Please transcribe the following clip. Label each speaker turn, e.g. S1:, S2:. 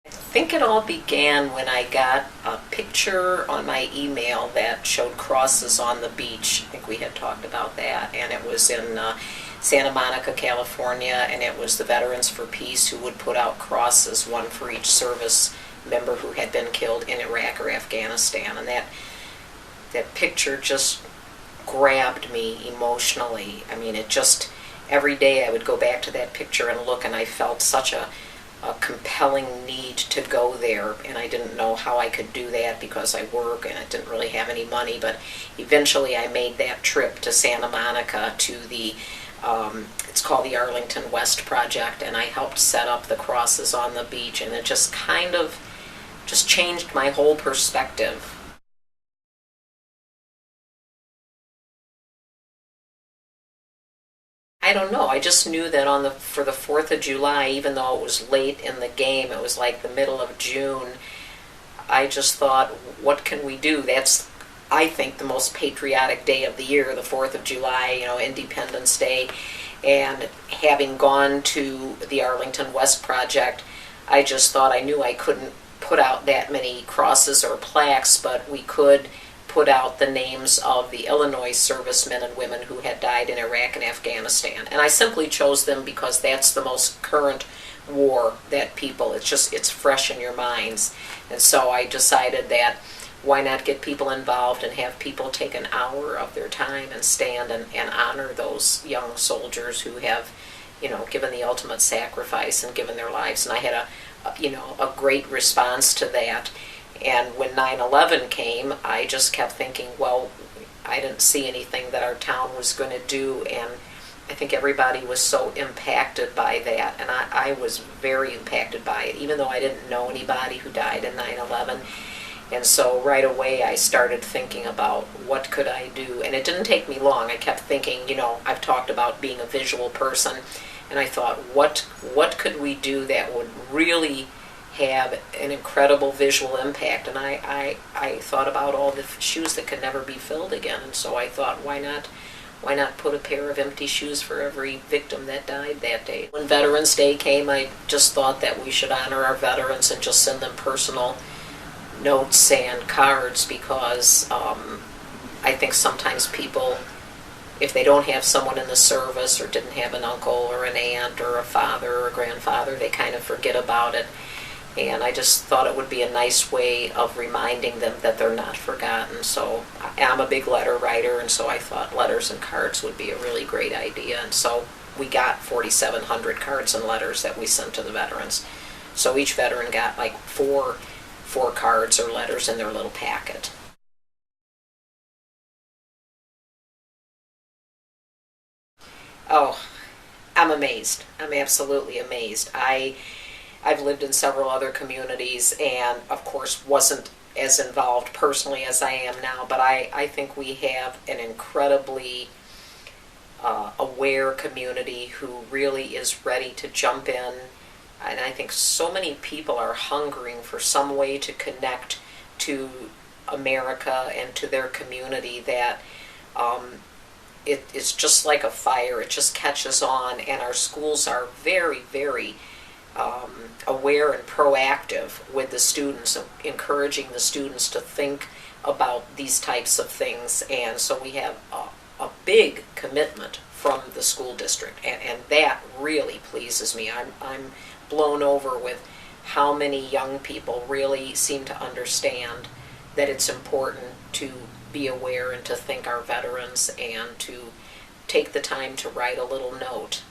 S1: I think it all began when I got a picture on my email that showed crosses on the beach. I think we had talked about that, and it was in Santa Monica, California, and it was the Veterans for Peace who would put out crosses, one for each service member who had been killed in Iraq or Afghanistan, and that picture just grabbed me emotionally. I mean, it just, every day I would go back to that picture and look, and I felt such a compelling need to go there, and I didn't know how I could do that because I work and I didn't really have any money, but eventually I made that trip to Santa Monica to the it's called the Arlington West Project, and I helped set up the crosses on the beach, and it just kind of just changed my whole perspective. I don't know. I just knew that on the for the 4th of July, even though it was late in the game, it was like the middle of June. I just thought, what can we do? That's, I think, the most patriotic day of the year, the 4th of July, Independence Day. And having gone to the Arlington West Project, I just thought, I knew I couldn't put out that many crosses or plaques, but we could put out the names of the Illinois servicemen and women who had died in Iraq and Afghanistan. And I simply chose them because that's the most current war that people, it's fresh in your minds. And so I decided that why not get people involved and have people take an hour of their time and stand and honor those young soldiers who have, given the ultimate sacrifice and given their lives. And I had a great response to that. And when 9/11 came, I just kept thinking, well, I didn't see anything that our town was going to do, and I think everybody was so impacted by that, and I was very impacted by it, even though I didn't know anybody who died in 9/11. And so right away I started thinking about what could I do, and it didn't take me long. I kept thinking, I've talked about being a visual person, and I thought, what could we do that would really have an incredible visual impact? And I thought about all the shoes that could never be filled again, and so I thought, why not put a pair of empty shoes for every victim that died that day? When Veterans Day came, I just thought that we should honor our veterans and just send them personal notes and cards, because I think sometimes people, if they don't have someone in the service or didn't have an uncle or an aunt or a father or a grandfather, they kind of forget about it. And I just thought it would be a nice way of reminding them that they're not forgotten. So I'm a big letter writer, and so I thought letters and cards would be a really great idea. And so we got 4,700 cards and letters that we sent to the veterans. So each veteran got like four cards or letters in their little packet. Oh, I'm amazed. I'm absolutely amazed. I've lived in several other communities and, of course, wasn't as involved personally as I am now, but I think we have an incredibly aware community who really is ready to jump in. And I think so many people are hungering for some way to connect to America and to their community that it's just like a fire. It just catches on, and our schools are very, very aware and proactive with the students, encouraging the students to think about these types of things. And so we have a big commitment from the school district, and that really pleases me. I'm blown over with how many young people really seem to understand that it's important to be aware and to thank our veterans and to take the time to write a little note